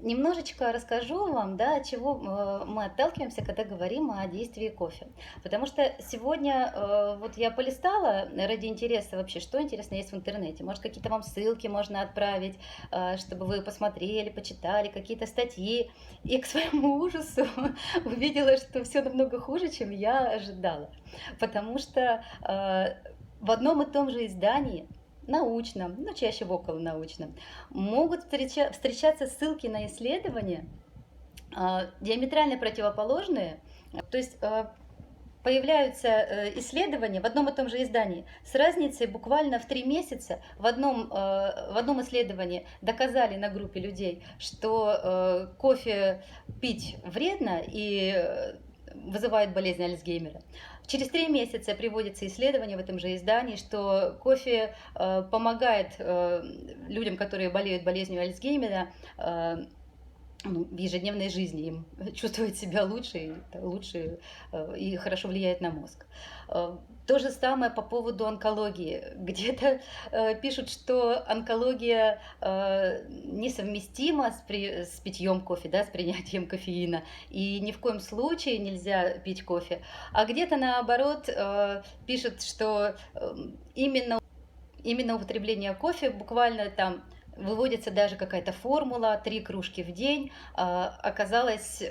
Немножечко расскажу вам, да, от чего мы отталкиваемся, когда говорим о действии кофе. Потому что сегодня вот я полистала ради интереса вообще, что интересно есть в интернете. Может, какие-то вам ссылки можно отправить, чтобы вы посмотрели, почитали какие-то статьи. И к своему ужасу увидела, что все намного хуже, чем я ожидала. Потому что в одном и том же издании, научном, ну чаще в околонаучном, могут встречаться ссылки на исследования диаметрально противоположные. То есть появляются исследования в одном и том же издании с разницей буквально в 3 месяца. В одном исследовании доказали на группе людей, что кофе пить вредно и вызывает болезнь Альцгеймера. Через 3 месяца приводится исследование в этом же издании, что кофе помогает людям, которые болеют болезнью Альцгеймера, в ежедневной жизни им чувствовать себя лучше и хорошо влияет на мозг. То же самое по поводу онкологии. Где-то пишут, что онкология несовместима с питьем кофе, да, с принятием кофеина, и ни в коем случае нельзя пить кофе. А где-то наоборот пишут, что именно употребление кофе буквально там выводится даже какая-то формула, 3 кружки в день, оказалась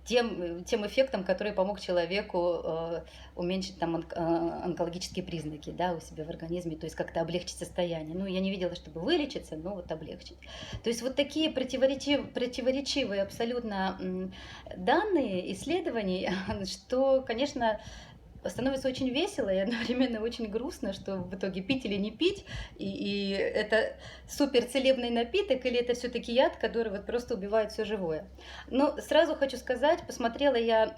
тем эффектом, который помог человеку уменьшить там онкологические признаки, да, у себя в организме, то есть как-то облегчить состояние. Ну, я не видела, чтобы вылечиться, но вот облегчить. То есть вот такие противоречивые абсолютно данные исследований, что, конечно, становится очень весело и одновременно очень грустно, что в итоге пить или не пить, и это супер целебный напиток, или это все-таки яд, который вот просто убивает все живое. Но сразу хочу сказать, посмотрела я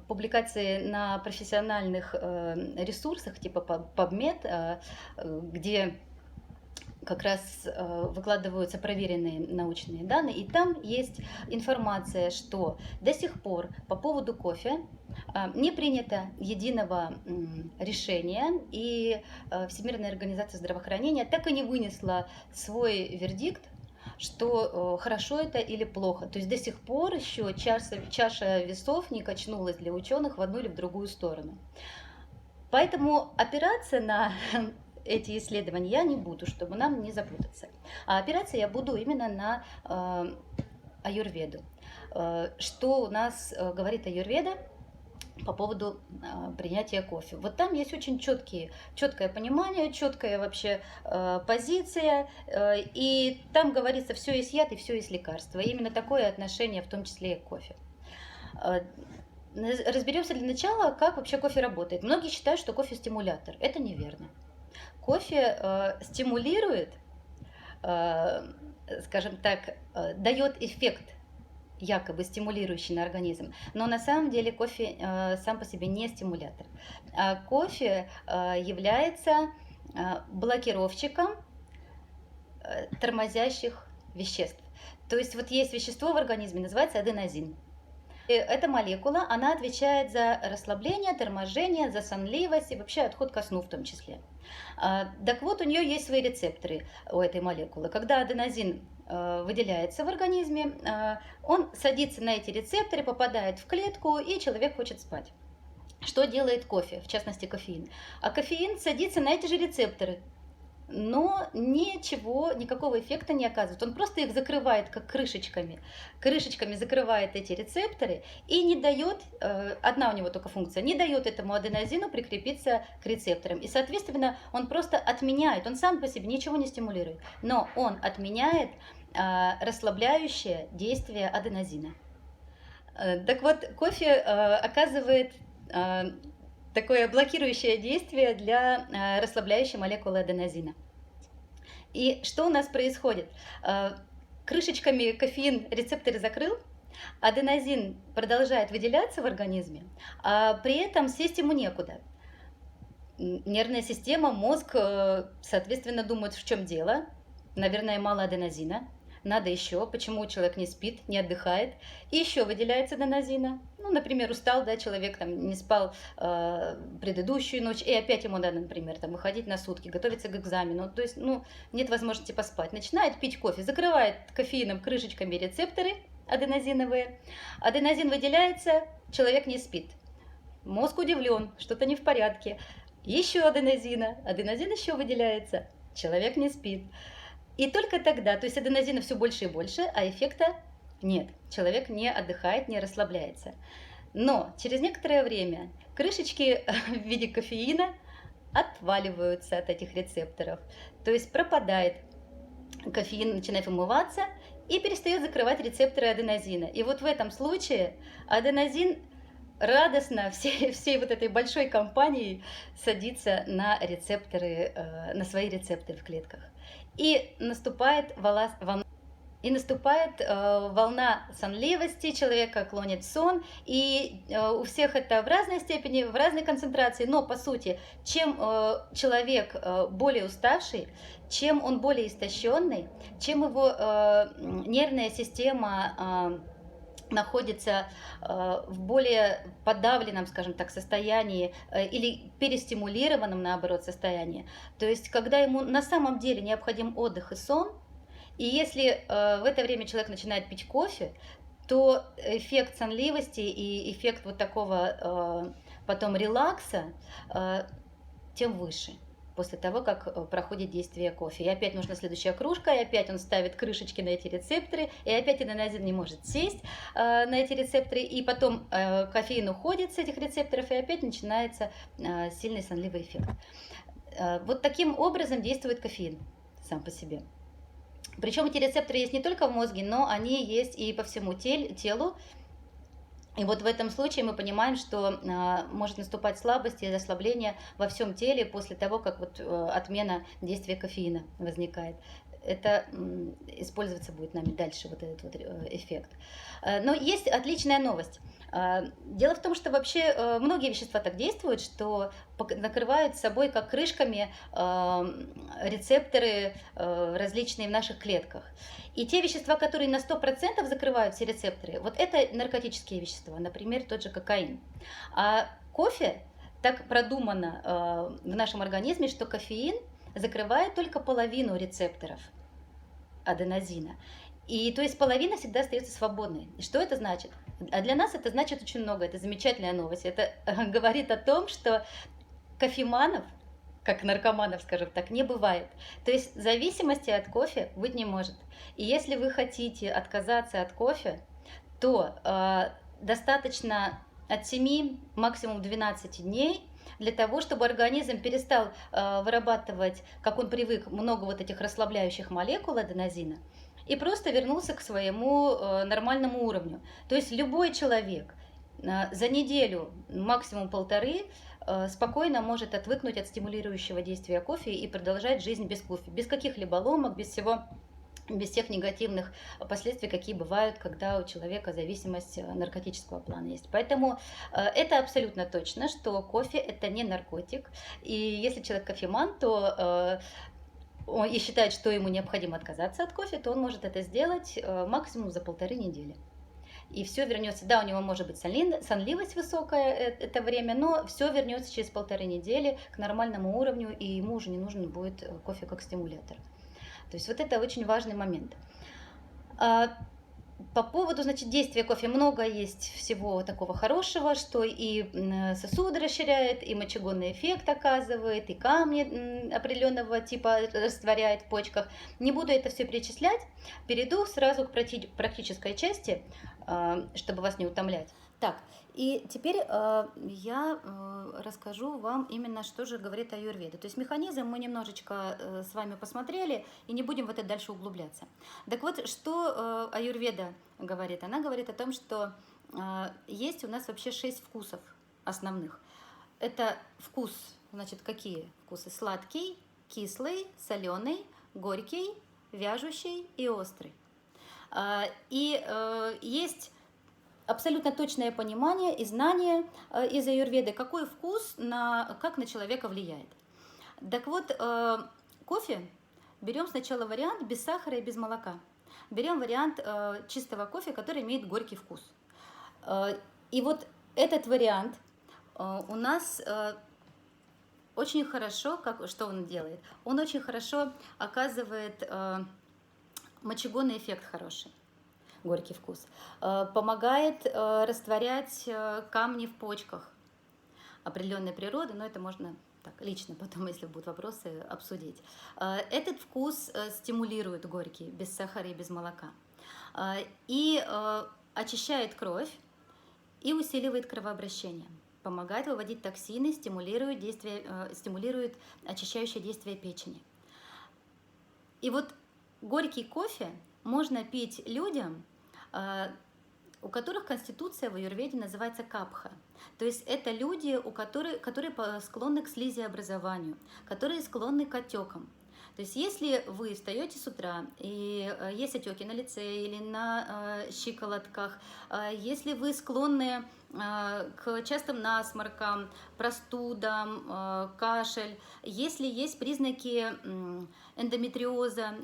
публикации на профессиональных ресурсах типа PubMed, где как раз выкладываются проверенные научные данные, и там есть информация, что до сих пор по поводу кофе не принято единого решения, и Всемирная организация здравоохранения так и не вынесла свой вердикт, что хорошо это или плохо. То есть до сих пор еще чаша весов не качнулась для ученых в одну или в другую сторону. Поэтому опираться на эти исследования я не буду, чтобы нам не запутаться. А опираться я буду именно на аюрведу. Что у нас говорит аюрведа по поводу принятия кофе. Вот там есть очень четкое понимание, четкая вообще позиция, и там говорится, все есть яд и все есть лекарство. И именно такое отношение, в том числе и к кофе. Разберемся для начала, как вообще кофе работает. Многие считают, что кофе стимулятор. Это неверно. Кофе стимулирует, скажем так, дает эффект якобы стимулирующий на организм, но на самом деле кофе сам по себе не стимулятор. А кофе является блокировщиком тормозящих веществ. То есть вот есть вещество в организме, называется аденозин. Эта молекула, она отвечает за расслабление, торможение, за сонливость и вообще отход ко сну в том числе. Так вот, у нее есть свои рецепторы у этой молекулы. Когда аденозин выделяется в организме, он садится на эти рецепторы, попадает в клетку, и человек хочет спать. Что делает кофе, в частности кофеин? А кофеин садится на эти же рецепторы, но никакого эффекта не оказывает. Он просто их закрывает как крышечками. Крышечками закрывает эти рецепторы и не дает, одна у него только функция, не дает этому аденозину прикрепиться к рецепторам. И, соответственно, он просто отменяет, он сам по себе ничего не стимулирует, но он отменяет расслабляющее действие аденозина. Так вот, кофе оказывает такое блокирующее действие для расслабляющей молекулы аденозина. И что у нас происходит? Крышечками кофеин рецепторы закрыл, аденозин продолжает выделяться в организме, а при этом сесть ему некуда. Нервная система, мозг, соответственно, думают, в чем дело. Наверное, мало аденозина. надо еще, почему человек не спит, не отдыхает, и еще выделяется аденозина. Ну, например, устал, да, человек там не спал предыдущую ночь, и опять ему надо, например, там выходить на сутки, готовиться к экзамену, то есть, ну, нет возможности поспать. Начинает пить кофе, закрывает кофеином крышечками рецепторы аденозиновые, аденозин выделяется, человек не спит. Мозг удивлен, что-то не в порядке. Еще аденозин еще выделяется, человек не спит. И только тогда, то есть аденозина все больше и больше, а эффекта нет. Человек не отдыхает, не расслабляется. Но через некоторое время крышечки в виде кофеина отваливаются от этих рецепторов. То есть пропадает кофеин, начинает вымываться и перестает закрывать рецепторы аденозина. И вот в этом случае аденозин радостно всей вот этой большой компанией садится на рецепторы, на свои рецепторы в клетках. И наступает волна сонливости, человека клонит в сон, и у всех это в разной степени, в разной концентрации, но по сути, чем человек более уставший, чем он более истощенный, чем его нервная система находится в более подавленном, скажем так, состоянии или перестимулированном, наоборот, состоянии. То есть, когда ему на самом деле необходим отдых и сон, и если в это время человек начинает пить кофе, то эффект сонливости и эффект вот такого потом релакса тем выше после того, как проходит действие кофе. И опять нужна следующая кружка, и опять он ставит крышечки на эти рецепторы, и опять аденозин не может сесть на эти рецепторы, и потом кофеин уходит с этих рецепторов, и опять начинается сильный сонливый эффект. Вот таким образом действует кофеин сам по себе. Причем эти рецепторы есть не только в мозге, но они есть и по всему телу. И вот в этом случае мы понимаем, что может наступать слабость и ослабление во всем теле после того, как вот отмена действия кофеина возникает. Это использоваться будет нами дальше, вот этот вот эффект. Но есть отличная новость. Дело в том, что вообще многие вещества так действуют, что накрывают собой как крышками рецепторы различные в наших клетках. И те вещества, которые на 100% закрывают все рецепторы, вот это наркотические вещества, например, тот же кокаин. А кофе так продумано в нашем организме, что кофеин закрывает только половину рецепторов аденозина. И то есть половина всегда остается свободной. Что это значит? А для нас это значит очень много. Это замечательная новость. Это говорит о том, что кофеманов, как наркоманов, скажем так, не бывает. То есть зависимости от кофе быть не может. И если вы хотите отказаться от кофе, то достаточно от 7, максимум 12 дней для того, чтобы организм перестал вырабатывать, как он привык, много вот этих расслабляющих молекул аденозина, и просто вернулся к своему нормальному уровню. То есть любой человек за неделю, максимум полторы, спокойно может отвыкнуть от стимулирующего действия кофе и продолжать жизнь без кофе, без каких-либо ломок, без всех негативных последствий, какие бывают, когда у человека зависимость наркотического плана есть. Поэтому это абсолютно точно, что кофе это не наркотик. И если человек кофеман, то и считает, что ему необходимо отказаться от кофе, то он может это сделать максимум за 1,5 недели. И все вернется. Да, у него может быть сонливость высокая это время, но все вернется через 1,5 недели к нормальному уровню, и ему уже не нужен будет кофе как стимулятор. То есть вот это очень важный момент. По поводу, значит, действия кофе много есть всего такого хорошего, что и сосуды расширяет, и мочегонный эффект оказывает, и камни определенного типа растворяет в почках. Не буду это все перечислять, перейду сразу к практической части, чтобы вас не утомлять. Так, и теперь я расскажу вам именно, что же говорит аюрведа. То есть механизм мы немножечко с вами посмотрели, и не будем в это дальше углубляться. Так вот, что аюрведа говорит? Она говорит о том, что есть у нас вообще 6 вкусов основных. Это вкус, значит, какие вкусы? Сладкий, кислый, соленый, горький, вяжущий и острый. И есть абсолютно точное понимание и знание из аюрведы, какой вкус как на человека влияет. Так вот, кофе берем сначала вариант без сахара и без молока. берем вариант чистого кофе, который имеет горький вкус. И вот этот вариант у нас очень хорошо, что он делает? Он очень хорошо оказывает мочегонный эффект хороший, горький вкус. Помогает растворять камни в почках определенной природы, но это можно так, лично потом, если будут вопросы, обсудить. Этот вкус стимулирует горький, без сахара и без молока. И очищает кровь и усиливает кровообращение. Помогает выводить токсины, стимулирует очищающее действие печени. И вот горький кофе можно пить людям, у которых конституция в аюрведе называется капха. То есть это люди, которые склонны к слизеобразованию, которые склонны к отекам. То есть если вы встаете с утра и есть отеки на лице или на щиколотках, если вы склонны к частым насморкам, простудам, кашель, если есть признаки эндометриоза,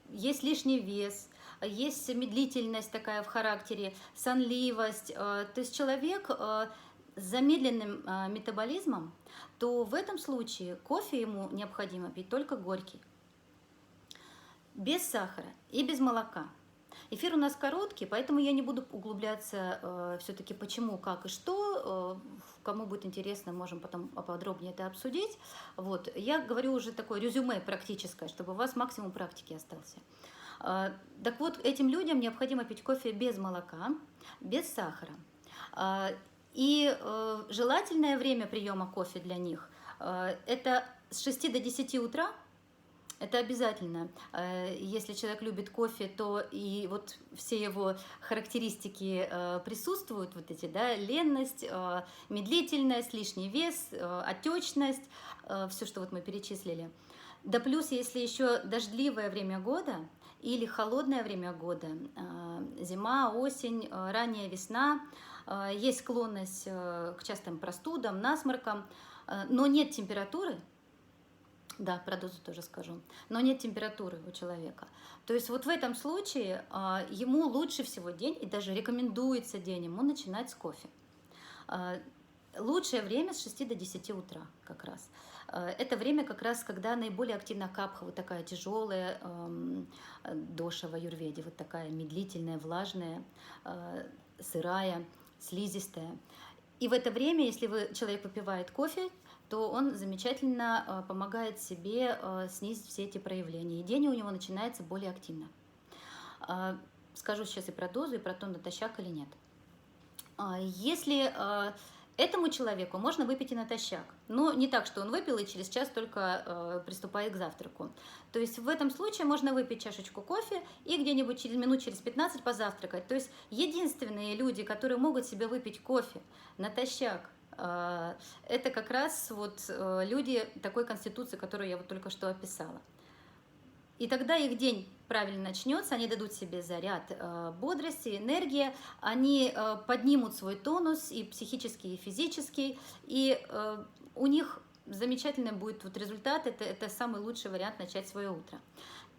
есть лишний вес, есть медлительность такая в характере, сонливость, то есть человек с замедленным метаболизмом, то в этом случае кофе ему необходимо пить только горький, без сахара и без молока. Эфир у нас короткий, поэтому я не буду углубляться все-таки почему, как и что. Кому будет интересно, можем потом поподробнее это обсудить. Вот. Я говорю уже такое резюме практическое, чтобы у вас максимум практики остался. Так вот, этим людям необходимо пить кофе без молока, без сахара. И желательное время приема кофе для них это с 6 до 10 утра. Это обязательно. Если человек любит кофе, то и вот все его характеристики присутствуют, вот эти, да, ленность, медлительность, лишний вес, отечность, все, что вот мы перечислили. Да плюс, если еще дождливое время года или холодное время года, зима, осень, ранняя весна, есть склонность к частым простудам, насморкам, но нет температуры. Да, про дозу тоже скажу. Но нет температуры у человека. То есть вот в этом случае ему лучше всего день, и даже рекомендуется день ему начинать с кофе. Лучшее время с 6 до 10 утра как раз. Это время как раз, когда наиболее активна капха, вот такая тяжелая доша в аюрведе, вот такая медлительная, влажная, сырая, слизистая. И в это время, если человек выпивает кофе, то он замечательно помогает себе снизить все эти проявления. И день у него начинается более активно. Скажу сейчас и про дозу, и про то, натощак или нет. Если этому человеку можно выпить и натощак, но не так, что он выпил и через час только приступает к завтраку. То есть в этом случае можно выпить чашечку кофе и где-нибудь через 15 позавтракать. То есть единственные люди, которые могут себе выпить кофе натощак, это как раз вот люди такой конституции, которую я вот только что описала. И тогда их день правильно начнется, они дадут себе заряд бодрости, энергии, они поднимут свой тонус и психический, и физический, и у них замечательный будет вот результат, это самый лучший вариант начать свое утро.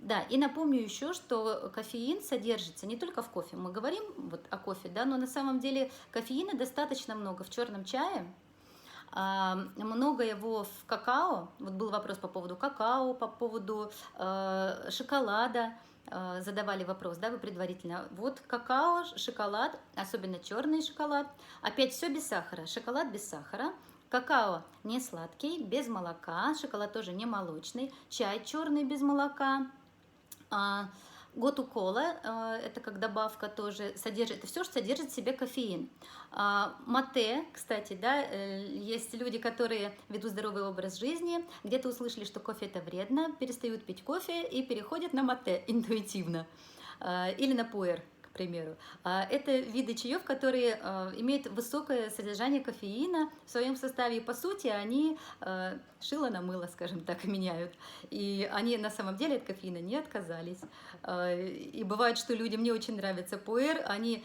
Да, и напомню еще, что кофеин содержится не только в кофе. Мы говорим вот о кофе, да, но на самом деле кофеина достаточно много в черном чае, много его в какао. Вот был вопрос по поводу какао, по поводу шоколада. Задавали вопрос, да, вы предварительно. Вот какао, шоколад, особенно черный шоколад. Опять все без сахара. Шоколад без сахара. Какао не сладкий, без молока. Шоколад тоже не молочный. Чай черный без молока. Готу кола, это как добавка тоже содержит, это все, что содержит в себе кофеин. Мате, кстати, да, есть люди, которые ведут здоровый образ жизни, где-то услышали, что кофе это вредно, перестают пить кофе и переходят на мате интуитивно или на пуэр, к примеру. Это виды чаев, которые имеют высокое содержание кофеина в своем составе, и по сути они шило на мыло, скажем так, меняют. И они на самом деле от кофеина не отказались. И бывает, что людям не очень нравится пуэр, они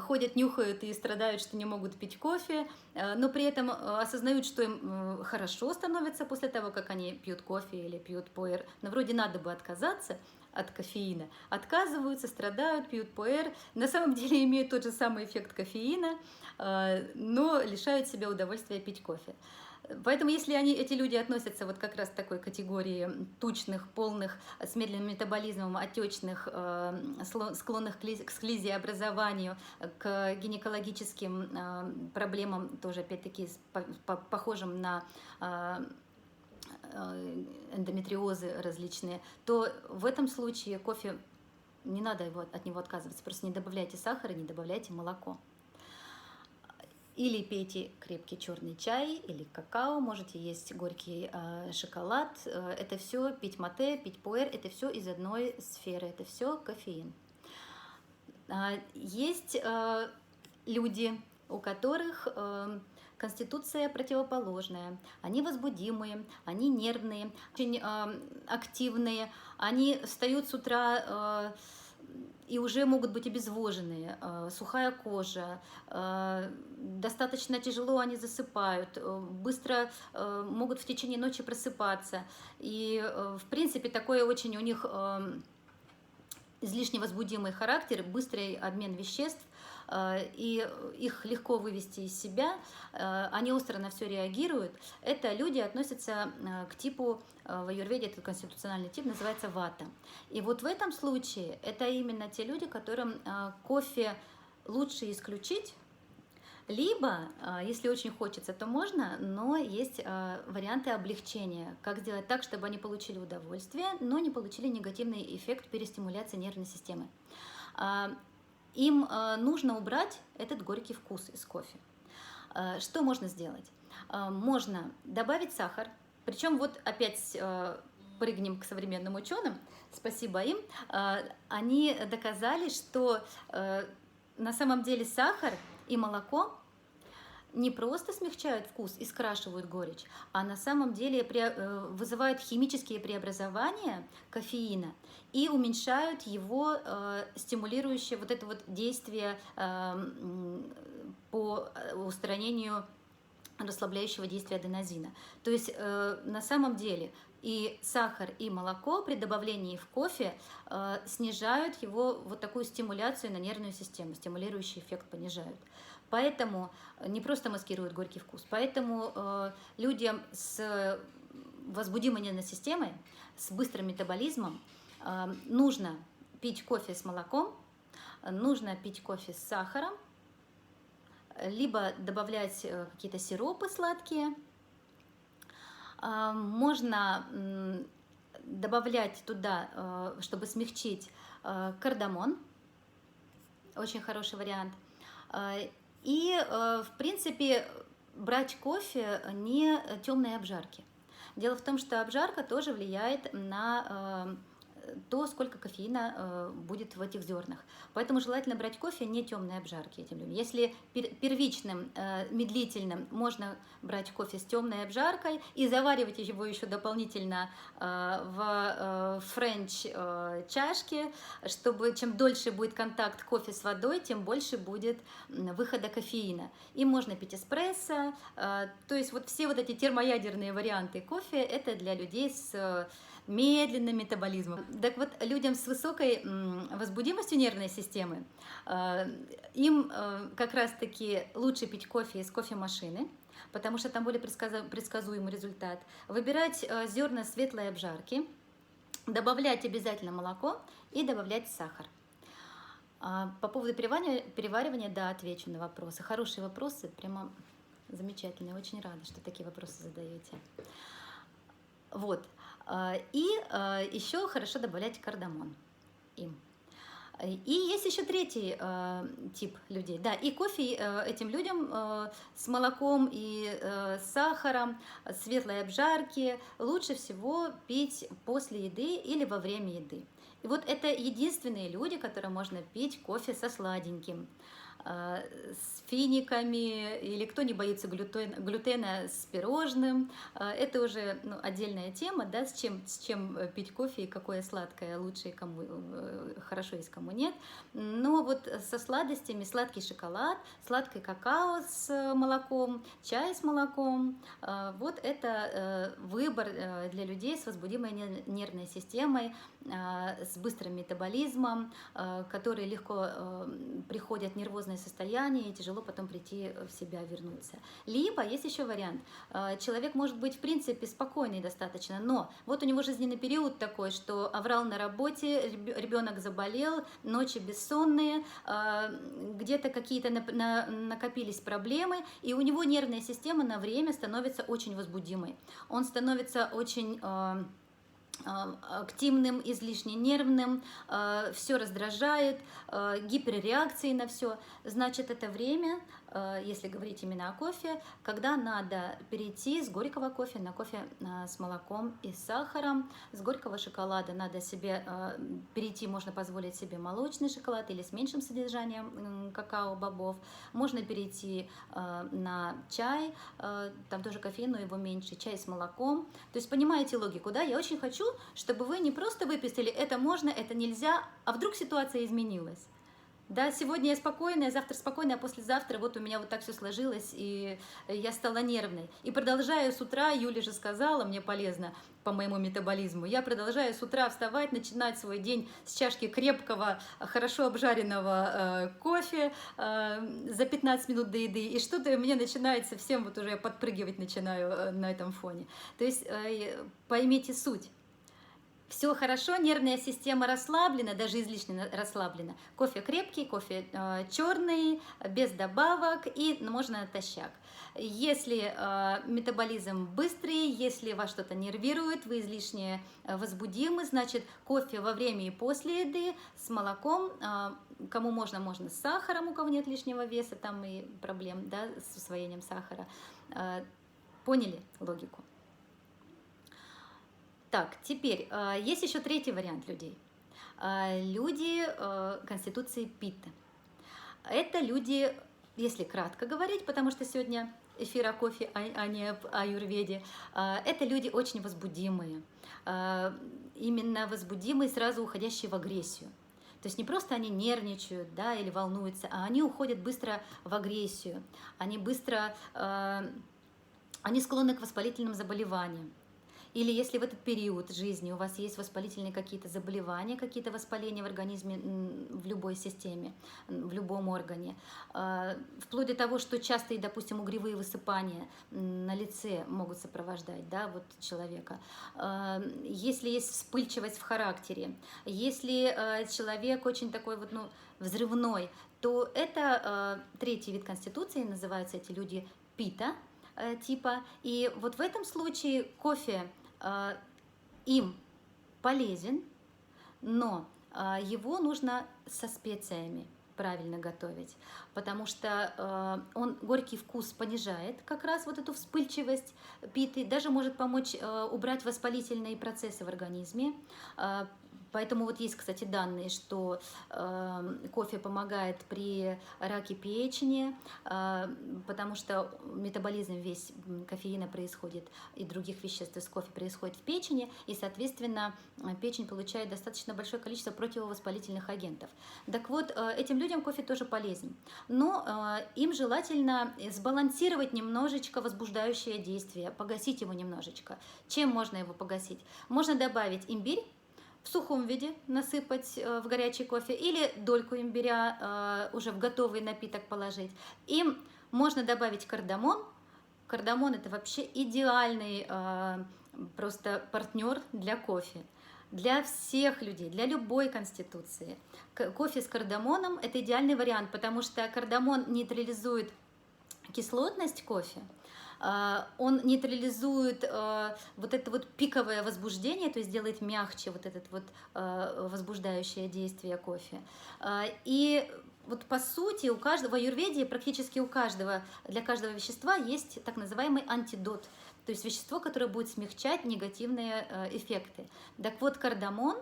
ходят, нюхают и страдают, что не могут пить кофе, но при этом осознают, что им хорошо становится после того, как они пьют кофе или пьют пуэр. Но вроде надо бы отказаться, от кофеина, отказываются, страдают, пьют пуэр, на самом деле имеют тот же самый эффект кофеина, но лишают себя удовольствия пить кофе. Поэтому если эти люди относятся вот как раз к такой категории тучных, полных, с медленным метаболизмом, отечных, склонных к слизеобразованию, к гинекологическим проблемам, тоже опять-таки похожим на эндометриозы различные, то в этом случае кофе не надо от него отказываться, просто не добавляйте сахара, не добавляйте молоко. Или пейте крепкий черный чай, или какао, можете есть горький шоколад. Это все пить мате, пить пуэр, это все из одной сферы, это все кофеин. Есть люди, у которых конституция противоположная, они возбудимые, они нервные, очень активные, они встают с утра и уже могут быть обезвоженные, сухая кожа, достаточно тяжело они засыпают, быстро могут в течение ночи просыпаться. И, в принципе, такой очень у них излишне возбудимый характер, быстрый обмен веществ, и их легко вывести из себя, они остро на все реагируют. Это люди относятся к типу, в аюрведе этот конституциональный тип называется вата. И вот в этом случае это именно те люди, которым кофе лучше исключить, либо, если очень хочется, то можно, но есть варианты облегчения. Как сделать так, чтобы они получили удовольствие, но не получили негативный эффект перестимуляции нервной системы. Им нужно убрать этот горький вкус из кофе. Что можно сделать? Можно добавить сахар, причем вот опять прыгнем к современным ученым, спасибо им, они доказали, что на самом деле сахар и молоко не просто смягчают вкус и скрашивают горечь, а на самом деле вызывают химические преобразования кофеина и уменьшают его стимулирующее вот это вот действие по устранению расслабляющего действия аденозина. То есть на самом деле и сахар, и молоко при добавлении в кофе снижают его вот такую стимуляцию на нервную систему, стимулирующий эффект понижают. Поэтому не просто маскируют горький вкус, поэтому людям с возбудимой нервной системой, с быстрым метаболизмом нужно пить кофе с молоком, нужно пить кофе с сахаром, либо добавлять какие-то сиропы сладкие. Можно добавлять туда, чтобы смягчить, кардамон, очень хороший вариант. И, в принципе, брать кофе не темной обжарки. Дело в том, что обжарка тоже влияет на то, сколько кофеина будет в этих зернах. Поэтому желательно брать кофе не темной обжарки этим людям. Если первичным, медлительным можно брать кофе с темной обжаркой и заваривать его еще дополнительно в френч чашке, чтобы чем дольше будет контакт кофе с водой, тем больше будет выхода кофеина. И можно пить эспрессо. То есть вот все вот эти термоядерные варианты кофе — это для людей с медленным метаболизмом. Так вот, людям с высокой возбудимостью нервной системы, им как раз-таки лучше пить кофе из кофемашины, потому что там более предсказуемый результат. Выбирать зерна светлой обжарки, добавлять обязательно молоко и добавлять сахар. По поводу переваривания, да, отвечу на вопросы. Хорошие вопросы, прямо замечательные. Очень рада, что такие вопросы задаете. Вот. И еще хорошо добавлять кардамон им. И есть еще третий тип людей. Да, и кофе этим людям с молоком и с сахаром, светлой обжарки лучше всего пить после еды или во время еды. И вот это единственные люди, которым можно пить кофе со сладеньким. с финиками, или кто не боится глютена с пирожным. Это уже отдельная тема, да, с чем пить кофе и какое сладкое лучше, и кому хорошо есть, кому нет. Но вот со сладостями сладкий шоколад, сладкий какао с молоком, чай с молоком, вот это выбор для людей с возбудимой нервной системой, с быстрым метаболизмом, которые легко приходят в нервозное состояние и тяжело потом прийти в себя, вернуться. Либо есть еще вариант. Человек может быть в принципе спокойный достаточно, но вот у него жизненный период такой, что аврал на работе, ребенок заболел, ночи бессонные, где-то какие-то накопились проблемы, и у него нервная система на время становится очень возбудимой. Он становится очень активным, излишне нервным, все раздражает, гиперреакции на все. Значит, это время, если говорить именно о кофе, когда надо перейти с горького кофе на кофе с молоком и с сахаром. С горького шоколада надо себе перейти, можно позволить себе молочный шоколад или с меньшим содержанием какао-бобов. Можно перейти на чай, там тоже кофеин, но его меньше, чай с молоком. То есть понимаете логику, да? Я очень хочу, чтобы вы не просто выписали «это можно, это нельзя», а вдруг ситуация изменилась. Да, сегодня я спокойная, завтра спокойная, а послезавтра вот у меня вот так все сложилось, и я стала нервной. И продолжаю с утра, Юля же сказала, мне полезно по моему метаболизму, я продолжаю с утра вставать, начинать свой день с чашки крепкого, хорошо обжаренного кофе за 15 минут до еды, и что-то у меня начинает совсем, вот уже я подпрыгивать начинаю на этом фоне. То есть поймите суть. Все хорошо, нервная система расслаблена, даже излишне расслаблена. Кофе крепкий, кофе черный, без добавок, и можно натощак. Если метаболизм быстрый, если вас что-то нервирует, вы излишне возбудимы, значит кофе во время и после еды с молоком, кому можно, можно с сахаром, у кого нет лишнего веса, там и проблем, да, с усвоением сахара. Поняли логику? Так, теперь есть еще третий вариант людей. Люди конституции пита. Это люди, если кратко говорить, потому что сегодня эфир о кофе, а не об аюрведе, это люди очень возбудимые. Именно возбудимые, сразу уходящие в агрессию. То есть не просто они нервничают, да, или волнуются, а они уходят быстро в агрессию. Они они склонны к воспалительным заболеваниям. Или если в этот период жизни у вас есть воспалительные какие-то заболевания, какие-то воспаления в организме, в любой системе, в любом органе, вплоть до того, что частые, допустим, угревые высыпания на лице могут сопровождать, да, вот человека. Если есть вспыльчивость в характере, если человек очень такой вот, взрывной, то это третий вид конституции, называются эти люди пита типа. И вот в этом случае кофе им полезен, но его нужно со специями правильно готовить, потому что он горький вкус понижает как раз вот эту вспыльчивость питы, даже может помочь убрать воспалительные процессы в организме. Поэтому вот есть, кстати, данные, что кофе помогает при раке печени, потому что метаболизм весь кофеина происходит и других веществ из кофе происходит в печени, и, соответственно, печень получает достаточно большое количество противовоспалительных агентов. Так вот, этим людям кофе тоже полезен, но им желательно сбалансировать немножечко возбуждающее действие, погасить его немножечко. Чем можно его погасить? Можно добавить имбирь, в сухом виде насыпать в горячий кофе, или дольку имбиря уже в готовый напиток положить. Им можно добавить кардамон. Кардамон — это вообще идеальный просто партнер для кофе. Для всех людей, для любой конституции. Кофе с кардамоном — это идеальный вариант, потому что кардамон нейтрализует кислотность кофе, он нейтрализует вот это вот пиковое возбуждение, то есть делает мягче вот это вот возбуждающее действие кофе. И вот по сути у каждого, в аюрведе практически для каждого вещества есть так называемый антидот, то есть вещество, которое будет смягчать негативные эффекты. Так вот, кардамон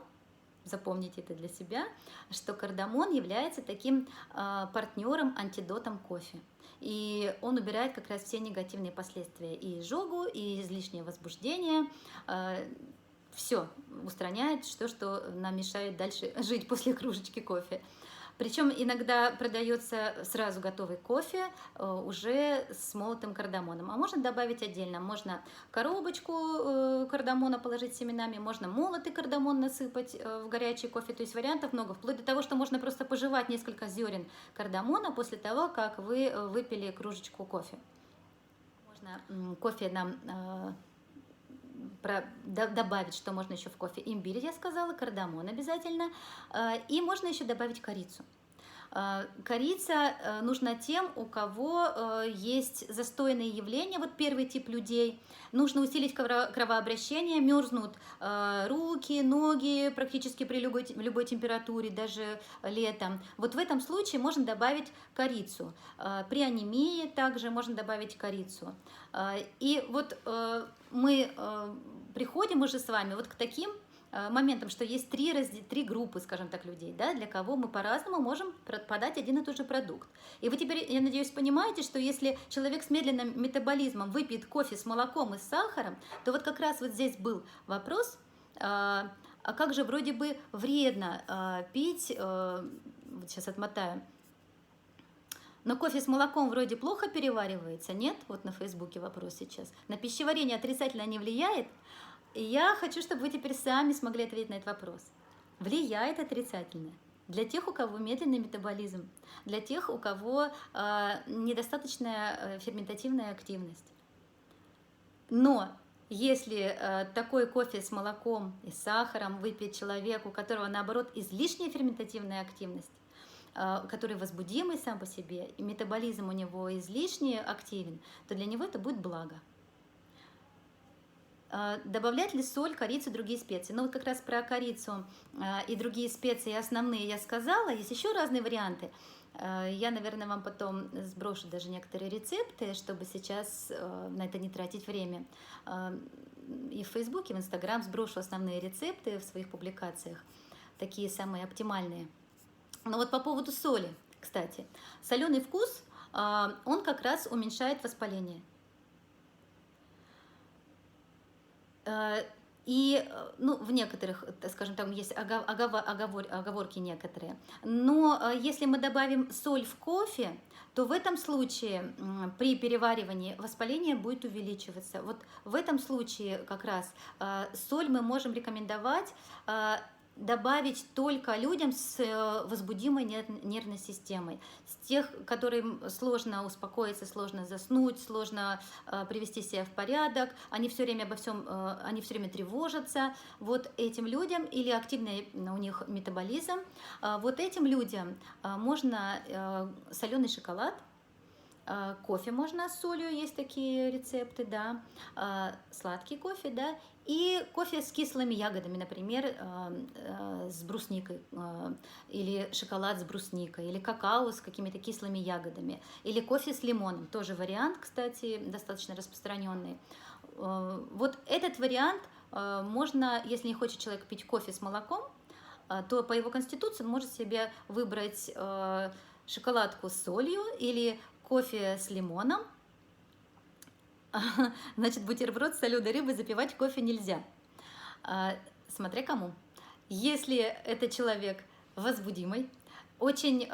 запомните это для себя, что кардамон является таким партнером, антидотом кофе. И он убирает как раз все негативные последствия и изжогу, и излишнее возбуждение. Все устраняет, что нам мешает дальше жить после кружечки кофе. Причем иногда продается сразу готовый кофе уже с молотым кардамоном. А можно добавить отдельно. Можно коробочку кардамона положить семенами, можно молотый кардамон насыпать в горячий кофе. То есть вариантов много. Вплоть до того, что можно просто пожевать несколько зерен кардамона после того, как вы выпили кружечку кофе. Можно кофе нам добавить, что можно еще в кофе. Имбирь, я сказала, кардамон обязательно. И можно еще добавить корицу. Корица нужна тем, у кого есть застойные явления, вот первый тип людей. Нужно усилить кровообращение, мерзнут руки, ноги практически при любой температуре, даже летом. Вот в этом случае можно добавить корицу. При анемии также можно добавить корицу. И вот мы приходим уже с вами вот к таким моментом, что есть три группы, скажем так, людей, да, для кого мы по-разному можем подать один и тот же продукт. И вы теперь, я надеюсь, понимаете, что если человек с медленным метаболизмом выпьет кофе с молоком и с сахаром, то вот как раз вот здесь был вопрос, а как же вроде бы вредно пить, вот сейчас отмотаю, но кофе с молоком вроде плохо переваривается, нет? Вот на Фейсбуке вопрос сейчас. На пищеварение отрицательно не влияет? И я хочу, чтобы вы теперь сами смогли ответить на этот вопрос. Влияет отрицательно. Для тех, у кого медленный метаболизм, для тех, у кого недостаточная ферментативная активность. Но если такой кофе с молоком и сахаром выпьет человек, у которого, наоборот, излишняя ферментативная активность, который возбудимый сам по себе, и метаболизм у него излишне активен, то для него это будет благо. Добавлять ли соль, корицу, другие специи? Ну вот как раз про корицу и другие специи основные я сказала. Есть еще разные варианты. Я, наверное, вам потом сброшу даже некоторые рецепты, чтобы сейчас на это не тратить время. И в Фейсбуке, и в Инстаграм сброшу основные рецепты в своих публикациях, такие самые оптимальные. Но вот по поводу соли, кстати. Соленый вкус, он как раз уменьшает воспаление. И ну, в некоторых, скажем, там есть оговорки некоторые. Но если мы добавим соль в кофе, то в этом случае при переваривании воспаление будет увеличиваться. Вот в этом случае как раз соль мы можем рекомендовать добавить только людям с возбудимой нервной системой, с тех, которым сложно успокоиться, сложно заснуть, сложно привести себя в порядок, они все время обо всем, они все время тревожатся. Вот этим людям, или активный у них метаболизм, вот этим людям можно соленый шоколад, кофе можно с солью, есть такие рецепты, да, сладкий кофе, да, и кофе с кислыми ягодами, например, с брусникой, или шоколад с брусникой, или какао с какими-то кислыми ягодами, или кофе с лимоном, тоже вариант, кстати, достаточно распространенный. Вот этот вариант можно, если не хочет человек пить кофе с молоком, то по его конституции он может себе выбрать шоколадку с солью или кофе с лимоном. Значит, бутерброд с соленой рыбой запивать кофе нельзя. Смотря кому. Если это человек возбудимый, очень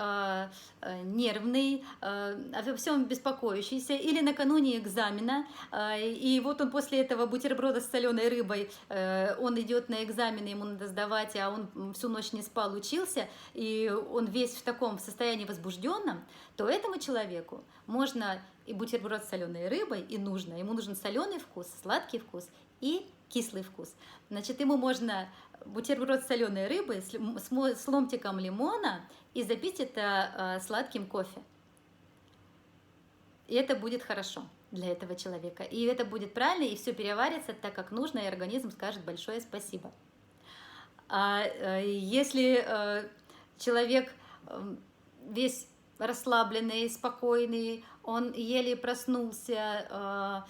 нервный, обо всем беспокоящийся, или накануне экзамена, и вот он после этого бутерброда с соленой рыбой, он идет на экзамены, ему надо сдавать, а он всю ночь не спал, учился, и он весь в таком состоянии возбужденном, то этому человеку можно и бутерброд с соленой рыбой, и нужно, ему нужен соленый вкус, сладкий вкус и кислый вкус. Значит, ему можно бутерброд с соленой рыбой с ломтиком лимона и запить это сладким кофе. И это будет хорошо для этого человека. И это будет правильно, и все переварится так, как нужно, и организм скажет большое спасибо. А если человек весь расслабленный, спокойный, он еле проснулся,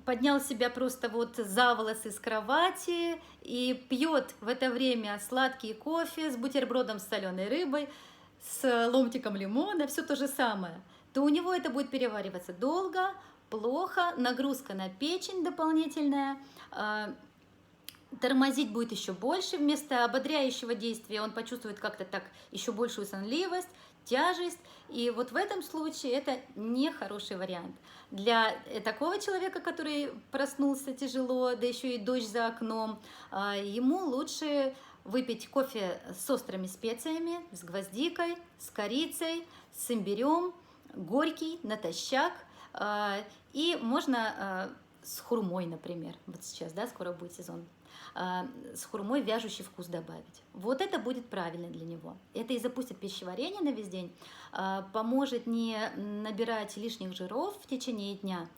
поднял себя просто вот за волосы с кровати и пьет в это время сладкий кофе с бутербродом с соленой рыбой, с ломтиком лимона, все то же самое, то у него это будет перевариваться долго, плохо, нагрузка на печень дополнительная, тормозить будет еще больше, вместо ободряющего действия он почувствует как-то так еще большую сонливость, тяжесть, и вот в этом случае это не хороший вариант. Для такого человека, который проснулся тяжело, да еще и дождь за окном, ему лучше выпить кофе с острыми специями, с гвоздикой, с корицей, с имбирем, горький, натощак, и можно с хурмой, например, вот сейчас, да, скоро будет сезон, с хурмой вяжущий вкус добавить. Вот это будет правильно для него. Это и запустит пищеварение на весь день, поможет не набирать лишних жиров в течение дня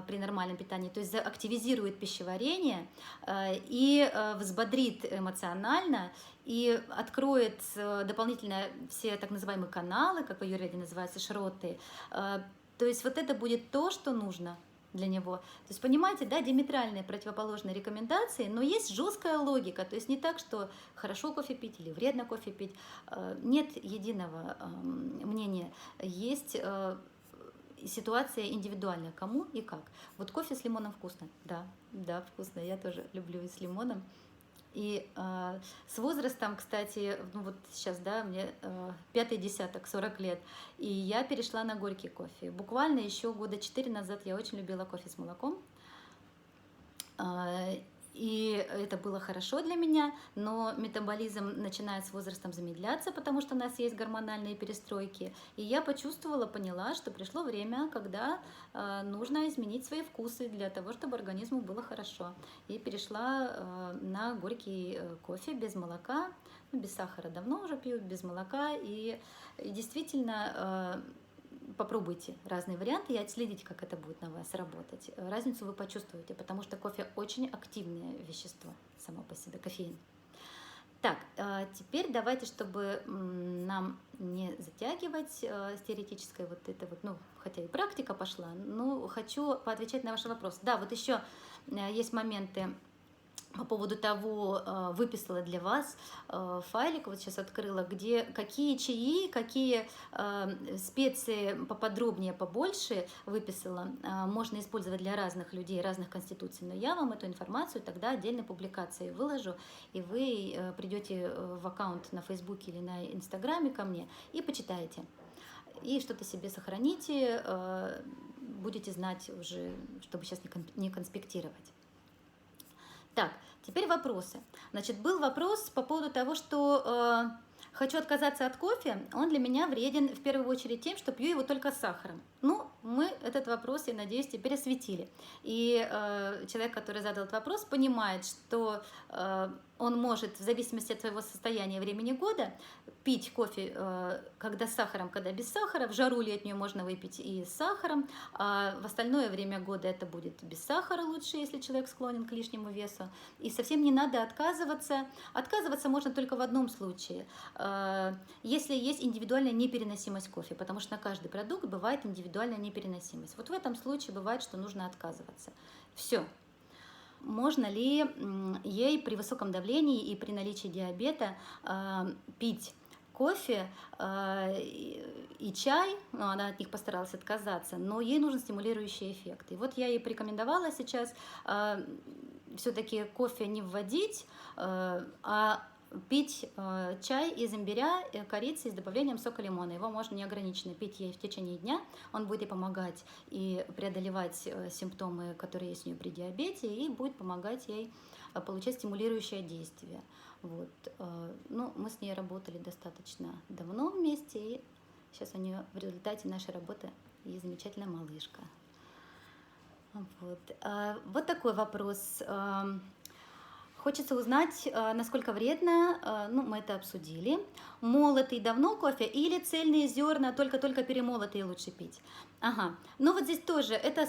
при нормальном питании, то есть активизирует пищеварение и взбодрит эмоционально, и откроет дополнительно все так называемые каналы, как в аюрведе называются, шроты. То есть вот это будет то, что нужно для него. То есть, понимаете, да, диаметральные противоположные рекомендации, но есть жесткая логика, то есть не так, что хорошо кофе пить или вредно кофе пить, нет единого мнения, есть ситуация индивидуальная, кому и как. Вот кофе с лимоном вкусно, да, да, вкусно, я тоже люблю и с лимоном. И с возрастом, кстати, ну вот сейчас, да, мне пятый десяток, 40 лет, и я перешла на горький кофе. Буквально еще года 4 назад я очень любила кофе с молоком. И это было хорошо для меня, но метаболизм начинает с возрастом замедляться, потому что у нас есть гормональные перестройки. И я почувствовала, поняла, что пришло время, когда нужно изменить свои вкусы для того, чтобы организму было хорошо. И перешла на горький кофе без молока, ну, без сахара давно уже пью, без молока. И действительно попробуйте разные варианты и отследите, как это будет на вас работать. Разницу вы почувствуете, потому что кофе очень активное вещество само по себе, кофеин. Так, теперь давайте, чтобы нам не затягивать с теоретической вот это вот, ну, хотя и практика пошла, но хочу поотвечать на ваши вопросы. Да, вот еще есть моменты по поводу того, выписала для вас файлик, вот сейчас открыла, где какие чаи, какие специи поподробнее, побольше выписала, можно использовать для разных людей, разных конституций, но я вам эту информацию тогда отдельной публикацией выложу, и вы придете в аккаунт на Фейсбуке или на Инстаграме ко мне и почитаете, и что-то себе сохраните, будете знать уже, чтобы сейчас не конспектировать. Так, теперь вопросы. Значит, был вопрос по поводу того, что хочу отказаться от кофе, он для меня вреден в первую очередь тем, что пью его только с сахаром. Ну, мы этот вопрос, я надеюсь, теперь осветили. И человек, который задал этот вопрос, понимает, что он может, в зависимости от своего состояния времени года, пить кофе, когда с сахаром, когда без сахара. В жару летнюю можно выпить и с сахаром, а в остальное время года это будет без сахара лучше, если человек склонен к лишнему весу. И совсем не надо отказываться. Отказываться можно только в одном случае, если есть индивидуальная непереносимость кофе, потому что на каждый продукт бывает индивидуальная непереносимость. Вот в этом случае бывает, что нужно отказываться. Все. Можно ли ей при высоком давлении и при наличии диабета пить кофе и чай, ну, она от них постаралась отказаться, но ей нужен стимулирующий эффект. И вот я ей порекомендовала сейчас все-таки кофе не вводить, а пить чай из имбиря, корицы с добавлением сока лимона. Его можно неограниченно пить ей в течение дня. Он будет ей помогать и преодолевать симптомы, которые есть у нее при диабете, и будет помогать ей получать стимулирующее действие. Вот. Ну, мы с ней работали достаточно давно вместе, и сейчас у нее в результате нашей работы есть замечательная малышка. Вот, вот такой вопрос. Хочется узнать, насколько вредно, ну, мы это обсудили, молотый давно кофе или цельные зерна, только-только перемолотые лучше пить? Ага, ну вот здесь тоже это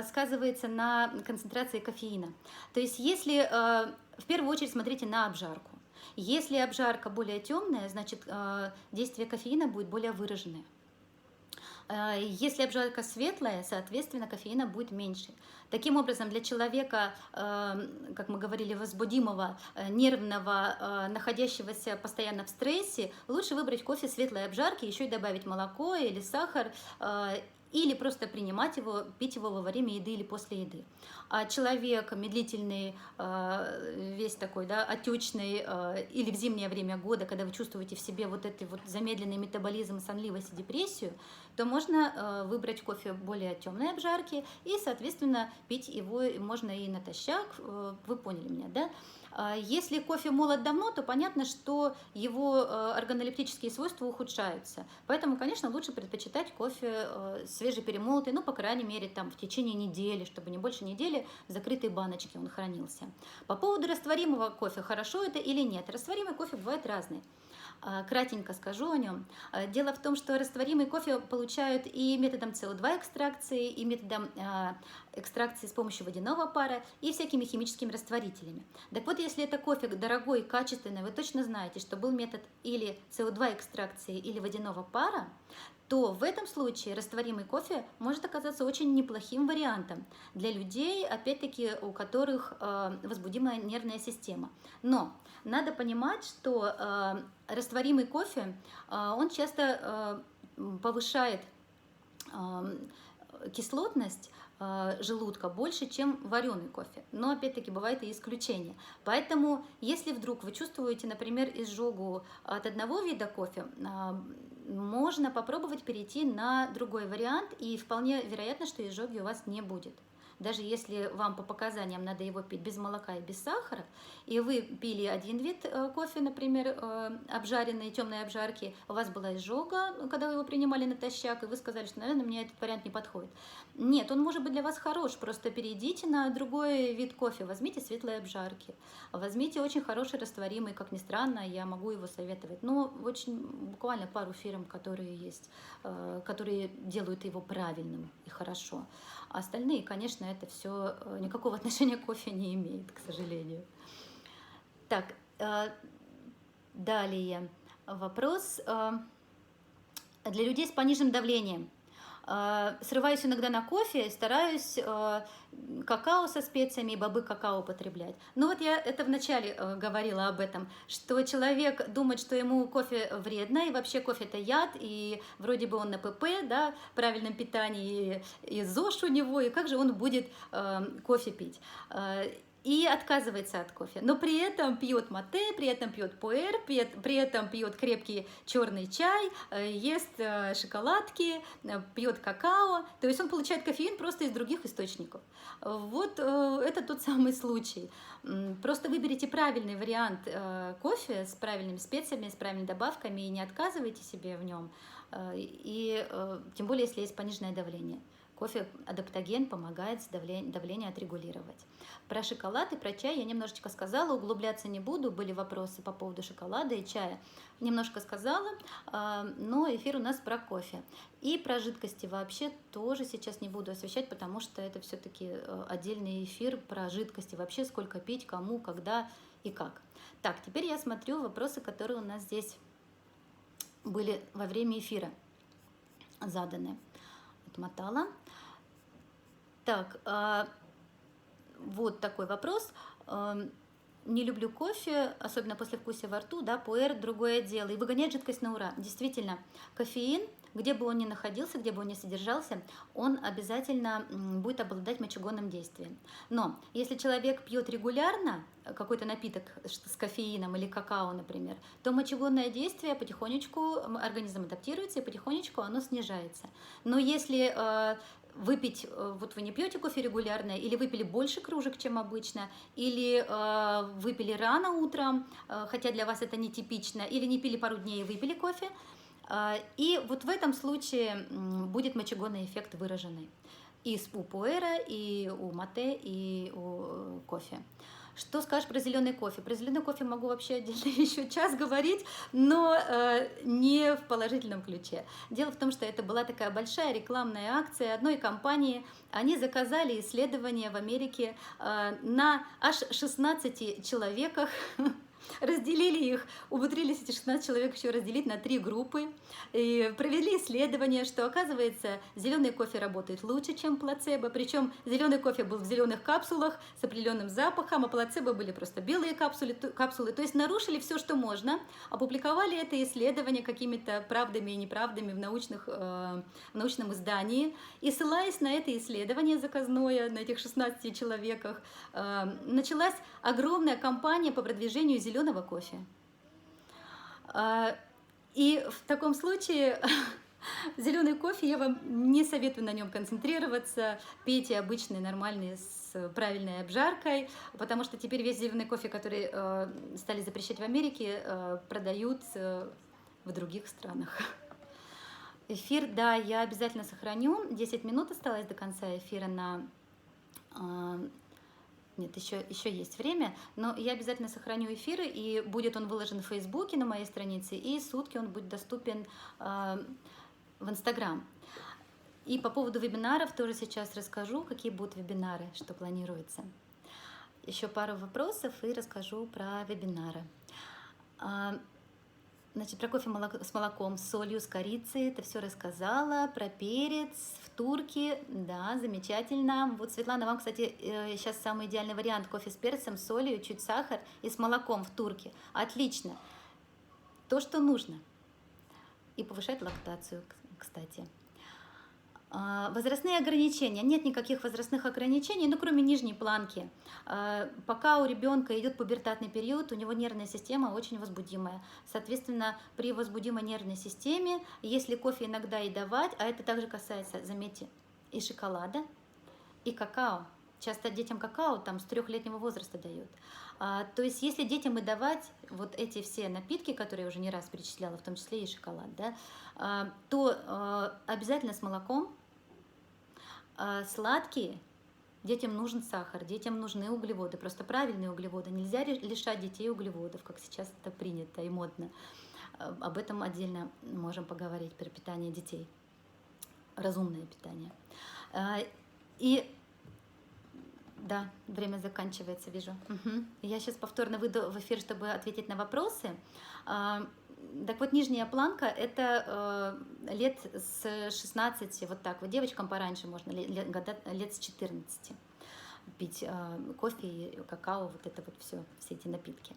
сказывается на концентрации кофеина. То есть если, в первую очередь, смотрите на обжарку. Если обжарка более темная, значит, действие кофеина будет более выраженное. Если обжарка светлая, соответственно, кофеина будет меньше. Таким образом, для человека, как мы говорили, возбудимого, нервного, находящегося постоянно в стрессе, лучше выбрать кофе светлой обжарки, еще и добавить молоко или сахар, или просто принимать его, пить его во время еды или после еды. А человек медлительный, весь такой, да, отечный, или в зимнее время года, когда вы чувствуете в себе вот этот вот замедленный метаболизм, сонливость и депрессию, то можно выбрать кофе более темной обжарки и, соответственно, пить его можно и натощак. Вы поняли меня, да? Если кофе молот давно, то понятно, что его органолептические свойства ухудшаются. Поэтому, конечно, лучше предпочитать кофе свежеперемолотый, ну, по крайней мере, там, в течение недели, чтобы не больше недели в закрытой баночке он хранился. По поводу растворимого кофе, хорошо это или нет? Растворимый кофе бывает разный. Кратенько скажу о нем. Дело в том, что растворимый кофе получают и методом СО2 экстракции, и методом экстракции с помощью водяного пара, и всякими химическими растворителями. Так вот, если это кофе дорогой, качественный, вы точно знаете, что был метод или СО2 экстракции, или водяного пара, то в этом случае растворимый кофе может оказаться очень неплохим вариантом для людей, опять-таки, у которых возбудимая нервная система. Но надо понимать, что растворимый кофе, он часто повышает кислотность желудка больше, чем вареный кофе. Но опять-таки бывает и исключения. Поэтому, если вдруг вы чувствуете, например, изжогу от одного вида кофе, можно попробовать перейти на другой вариант, и вполне вероятно, что изжоги у вас не будет. Даже если вам по показаниям надо его пить без молока и без сахара, и вы пили один вид кофе, например, обжаренной, темной обжарки, у вас была изжога, когда вы его принимали натощак, и вы сказали, что, наверное, мне этот вариант не подходит. Нет, он может быть для вас хорош, просто перейдите на другой вид кофе, возьмите светлые обжарки, возьмите очень хороший растворимый, как ни странно, я могу его советовать. Но очень буквально пару фирм, которые есть, которые делают его правильным и хорошо. А остальные, конечно, это все никакого отношения к кофе не имеет, к сожалению. Так, далее вопрос для людей с пониженным давлением. Срываюсь иногда на кофе, стараюсь какао со специями и бобы какао употреблять. Ну вот я это вначале говорила об этом, что человек думает, что ему кофе вредно, и вообще кофе это яд, и вроде бы он на ПП, да, правильном питании, и ЗОЖ у него, и как же он будет кофе пить. И отказывается от кофе, но при этом пьет мате, при этом пьет пуэр, при этом пьет крепкий черный чай, ест шоколадки, пьет какао, то есть он получает кофеин просто из других источников. Вот это тот самый случай. Просто выберите правильный вариант кофе с правильными специями, с правильными добавками и не отказывайте себе в нем, и тем более, если есть пониженное давление. Кофе адаптоген помогает давление отрегулировать. Про шоколад и про чай я немножечко сказала, углубляться не буду. Были вопросы по поводу шоколада и чая. Немножко сказала, но эфир у нас про кофе. И про жидкости вообще тоже сейчас не буду освещать, потому что это все-таки отдельный эфир про жидкости. Вообще сколько пить, кому, когда и как. Так, теперь я смотрю вопросы, которые у нас здесь были во время эфира заданы. Отмотала. Так, вот такой вопрос. Не люблю кофе, особенно послевкусие во рту, да, пуэр, другое дело. И выгонять жидкость на ура. Действительно, кофеин, где бы он ни находился, где бы он ни содержался, он обязательно будет обладать мочегонным действием. Но если человек пьет регулярно какой-то напиток с кофеином или какао, например, то мочегонное действие потихонечку, организм адаптируется, и потихонечку оно снижается. Но если выпить, вот вы не пьете кофе регулярно, или выпили больше кружек, чем обычно, или выпили рано утром, хотя для вас это нетипично, или не пили пару дней и выпили кофе, и вот в этом случае будет мочегонный эффект выраженный и у пуэра, и у мате, и у кофе. Что скажешь про зеленый кофе? Про зеленый кофе могу вообще отдельно еще час говорить, но не в положительном ключе. Дело в том, что это была такая большая рекламная акция одной компании. Они заказали исследование в Америке на аж 16 человеках, разделили их, умудрились эти 16 человек еще разделить на 3 группы и провели исследование, что оказывается зеленый кофе работает лучше, чем плацебо, причем зеленый кофе был в зеленых капсулах с определенным запахом, а плацебо были просто белые капсулы, то есть нарушили все, что можно, опубликовали это исследование какими-то правдами и неправдами в научном издании, и ссылаясь на это исследование заказное, на этих 16 человеках, началась огромная кампания по продвижению зеленого кофе. И в таком случае зеленый кофе я вам не советую на нем концентрироваться. Пейте обычный, нормальный, с правильной обжаркой, потому что теперь весь зеленый кофе, который стали запрещать в Америке, продают в других странах. Эфир, да, я обязательно сохраню. 10 минут осталось до конца эфира на... Нет, еще есть время, но я обязательно сохраню эфиры, и будет он выложен в Фейсбуке на моей странице, и сутки он будет доступен в Инстаграм. И по поводу вебинаров тоже сейчас расскажу, какие будут вебинары, что планируется. Еще пару вопросов и расскажу про вебинары. Значит, про кофе с молоком, с солью, с корицей, это все рассказала. Про перец в турке, да, замечательно. Вот, Светлана, вам, кстати, сейчас самый идеальный вариант: кофе с перцем, с солью, чуть сахар и с молоком в турке. Отлично. То, что нужно. И повышать лактацию, кстати. Возрастные ограничения. Нет никаких возрастных ограничений, ну, кроме нижней планки. Пока у ребенка идет пубертатный период, у него нервная система очень возбудимая. Соответственно, при возбудимой нервной системе, если кофе иногда и давать, а это также касается, заметьте, и шоколада, и какао. Часто детям какао там с 3-летнего возраста дают. То есть если детям и давать вот эти все напитки, которые я уже не раз перечисляла, в том числе и шоколад, да, то обязательно с молоком. Сладкие, детям нужен сахар, детям нужны углеводы, просто правильные углеводы. Нельзя лишать детей углеводов, как сейчас это принято и модно. Об этом отдельно можем поговорить, про питание детей. Разумное питание. И да, время заканчивается, вижу. Угу. Я сейчас повторно выйду в эфир, чтобы ответить на вопросы. Так вот, нижняя планка — это лет с 16, вот так вот. Девочкам пораньше можно, лет с 14 пить кофе и какао, вот это вот все эти напитки.